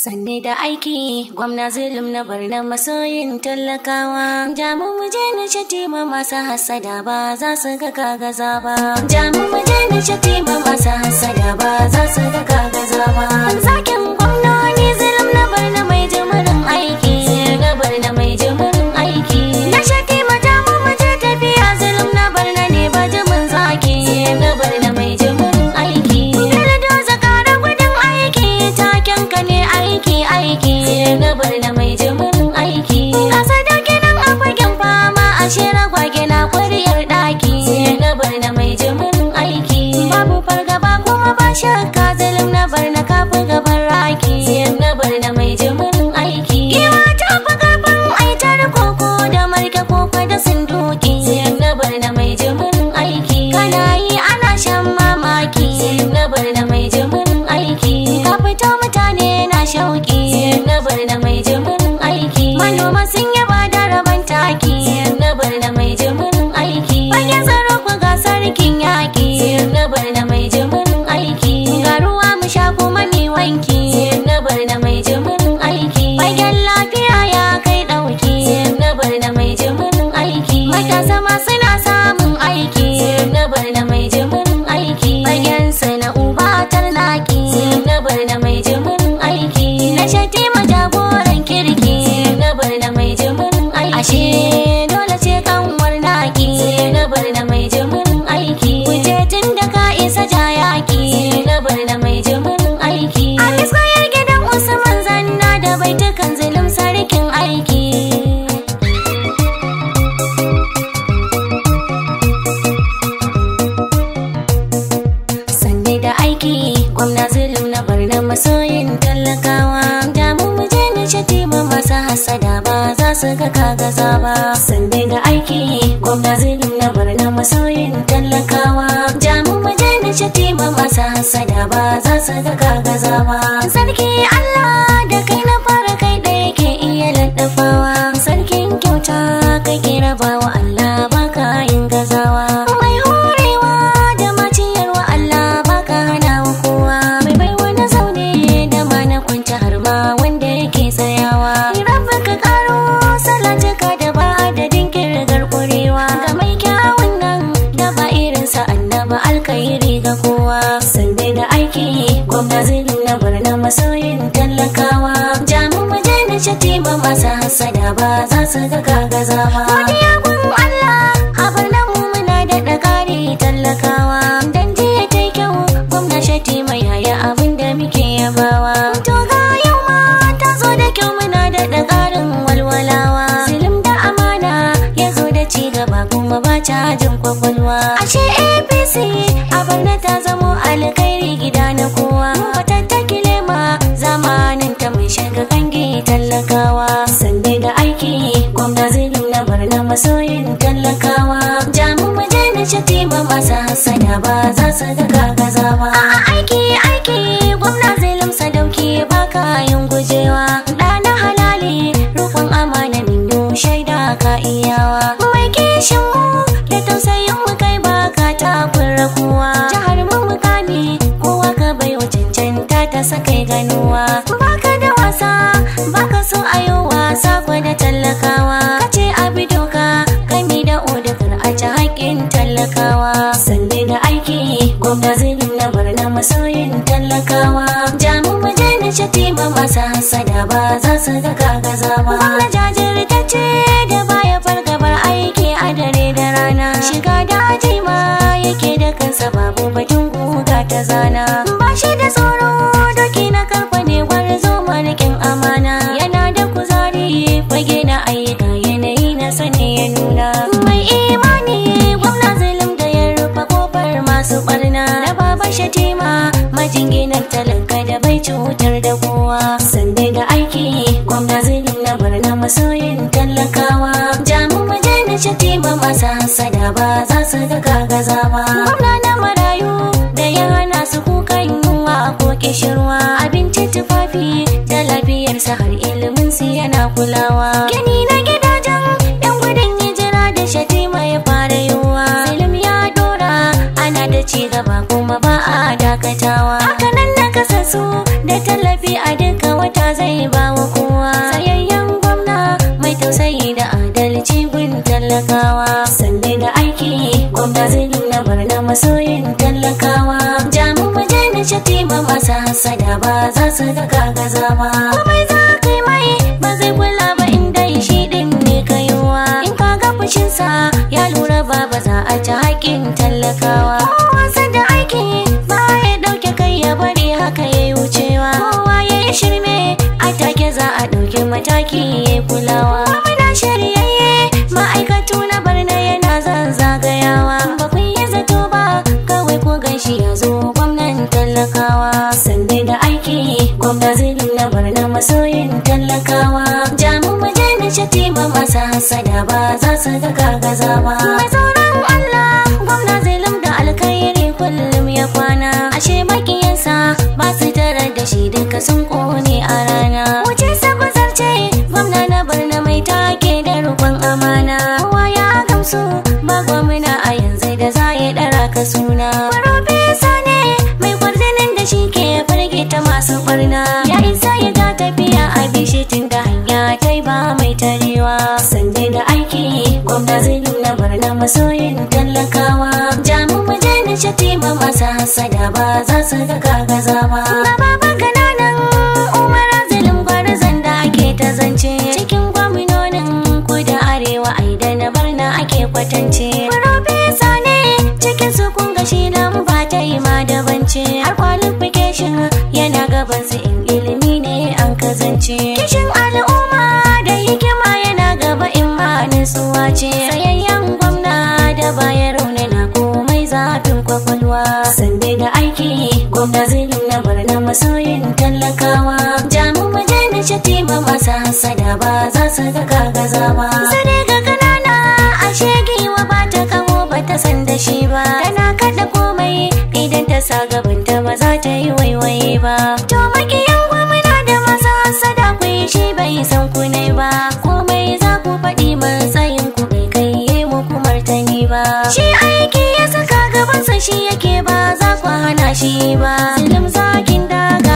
Sanne da aiki gwamna zulum na barna masoyin talakawa. Jamu muje na shatima masu hasada ba za su ga kagaza ba. Jamu muje na shatima masu hasada ba za su ga kagaza ba. Zakin gwamnoni zulum na barna mai jimirin aiki. Na barna mai jimirin aiki. Na shatima jamu muje tafiya zulum na barna ne ba jimin zaki. Na barna mai jimirin aiki. Yardo zakara gudun aiki taken ka ne aiki na barna mai jimirin aiki. Kasa da gidan a fagen fama a shera gwage na kwariyar daki. Na barna mai jimirin aiki. Babu fargaba kuma ba shakka zulum na barna kafin gaban raki. Na barna mai jimirin aiki. Giwa ta fi kafin aitar koko da marke koko da sunduki. Na barna mai jimirin aiki. Kana yi ana shan mamaki. Na barna mai jimirin aiki. Ka fito mutane na shauki. Na barna mai jimirin aiki. Manoma sun yaba da rabon taki. Na barna mai jimirin aiki. Fagen tsaro ku ga sarkin yaki. Na barna mai jimirin aiki. Ga ruwa mu sha kuma mi wanki. Na barna mai jimirin aiki. Fagen lafiya ya kai dauki. Na barna mai jimirin aiki. Matasa ma suna samun aiki. Na barna mai jimirin aiki. Fagen sana'u ba tarnaki. Na barna mai jimirin aiki. Na shatima jagoran kirki. Na barna mai jimirin aiki. Ashe dole ce kanwar naki. Na barna mai jimirin aiki. Kuje tun da ka isa jayaki. Na barna mai jimirin aiki. A miskayar gidan Usman zanna da baitukan zulum sarkin aiki. Sanne da aiki gwamna zulum na barna masoyin talakawa. Jamu muje na shatima masu hasada ba za su ga kagaza ba. Sanne da aiki gwamna zulum na barna masoyin talakawa. Jamu muje na shatima masu hasada ba za su ga kagaza ba. Sarki Allah da kai na fara kai ɗaya ke iya laddafawa. Sarkin kyauta kai ke rabawa Allah baka yin gazawa. Mai horewa da maciyarwa Allah baka hana wa kowa. Mai baiwa na zaune da ma na kwanta har ma wanda yake tsayawa. Rabba ka karo salatuka da ba adadin kirgar ƙurewa. Ga mai kyawun nan da ba irinsa annaba alkairi ga kowa. Sanne da aiki gwamna zulum na barna masoyin talakawa. Jamu muje na shatima masu hasada ba za su ga kagaza ba. Godiya gun Allah a barna mu muna da ƙari talakawa. Dan jiya ta kyau gwamna shatima yaya abin da muke yabawa. To ga yau ma ta zo da kyau muna da ƙarin walwalawa. Zulum da amana ya zo da ci gaba kuma ba cajin kwakwalwa. Ashe APC a barna ta zamo alkhairi gida na kowa. Mu tattaki lema zamanin ta mai shiga kangi talakawa. Sanne da aiki gwamna zulum na barna masoyin talakawa. Jamu muje na shatima masu hasada ba za su ga kagaza ba. Aiki gwamna zulum sadauki baka yin gujewa. Ɗana halali rukun amana minyo shaida ka iyawa. Mai kishin mu da tausayin mu kai baka takura kowa. Jihar mu mukami kowa ka baiwa cancanta ta sakai ganuwa. Baka da wasa baka so ayo wasa ko da talakawa. Kace abi doka kami da odakar a ci haƙƙin talakawa. Sanne da aiki gwamna zulum na barna masoyin talakawa. Jamu muje na shatima masu hasada ba za su ga kagaza ba. Gwamna jajirtacce da baya fargabar aiki a dare da rana. Shiga daji ma yake da kansa babu batun guga ta zana. Ba shi da tsoro doki na karfa ne gwarzo marikin amana. Yana da kuzari fage na ayyuka yanayi na sani ya nuna. Mai imani gwamna zulum da ya rufe kofar masu barna. Na baba shatima majinginar talaka da bai cutar da kowa. Sanne da aiki gwamna zulum na barna masoyin talakawa. Jamu muje na shatima masu hasada ba za su ga kagaza ba. Gwamna na marayu da ya hana su kukan yunwa ko kishirwa. Abinci tufafi da lafiyarsa har ilimin su yana kulawa. Gini na gidajen yan gudun hijira da shatima ya fara yiwuwa. Zulum ya dora ana da ci gaba kuma ba a dakatawa. Hakanan na kasa su da tallafi a duka wata zai ba wa kowa. Tsayayyen gwamna mai tausayi da adalci gun talakawa. Sande da aiki gwamna Zulum na Barno masoyin talakawa. Jamu muje na Shatima masu hassada ba za su ga kagaza ba. Komai za ka yi mai ba zai kula ba inda shi din ne kaiwa. In ka ga fushinsa ya lura ba za a ci haƙin talakawa. Kowa da aiki ba ya ɗauke kai ya bari haka ya yi wucewa. Kowa ya yi shirme a take za a ɗauki mataki ya yi kulawa. Muna shiryayye ma'aikatu na Barno yana zagayawa. Ba ku yi zato ba kawai ku ganshi ya zo gwamnan talakawa. Sande da aiki gwamna Zulum na Barno masoyin talakawa. Jamu muje na Shatima masu hassada ba za su ga kagaza ba. Mai tsoron Allah gwamna Zulum da alkhairi kullum ya kwana. Ashe makiyansa ba su tare da shi duka sun kone a rana. Wuce sabu zarce gwamna na Barno mai take da rukun amana. Kowa ya gamsu ba gwamna a yanzu da za ya ɗara ka suna. Farfesa ne mai kwarjinin da shi ke firgita masu barna. Ya isa ya ga tafiya a bishi tun da hanya ta ba mai tarewa. Sande da aiki gwamna Zulum na Barno masoyin talakawa. Jamu muje na Shatima masu hassada ba za su ga kagaza ba. Baba kananan Umar Zulum gwarzon da ake ta zance. Cikin gwamnonin kudu arewa ai da na Barno ake kwatance. Farfesa ne cikin su kun ga shi lamba ta yi ma dabance. Har qualification yana gaban su in ilimi ne an kazance. Kishin al'umma da hikima yana gaba in ma nutsuwa ce. Tsayayyen gwamna da baya raunana komai zafin kwakwalwa. Sande da aiki gwamna Zulum na Barno masoyin talakawa. Jamu muje na Shatima masu hassada ba za su ga kagaza ba. Sai ga kanana ashe giwa ba ta kamo ba ta san da shi ba. Tana kada komai idan ta sa gabanta ba za ta yi waiwaye ba. To makiyan gwamna da masu hassada ku yi shi bai san ku ne ba. Komai za ku faɗi matsayin ku bai kai yi muku martani ba. Shi aiki ya saka gabansa shi yake ba za ku hana shi ba.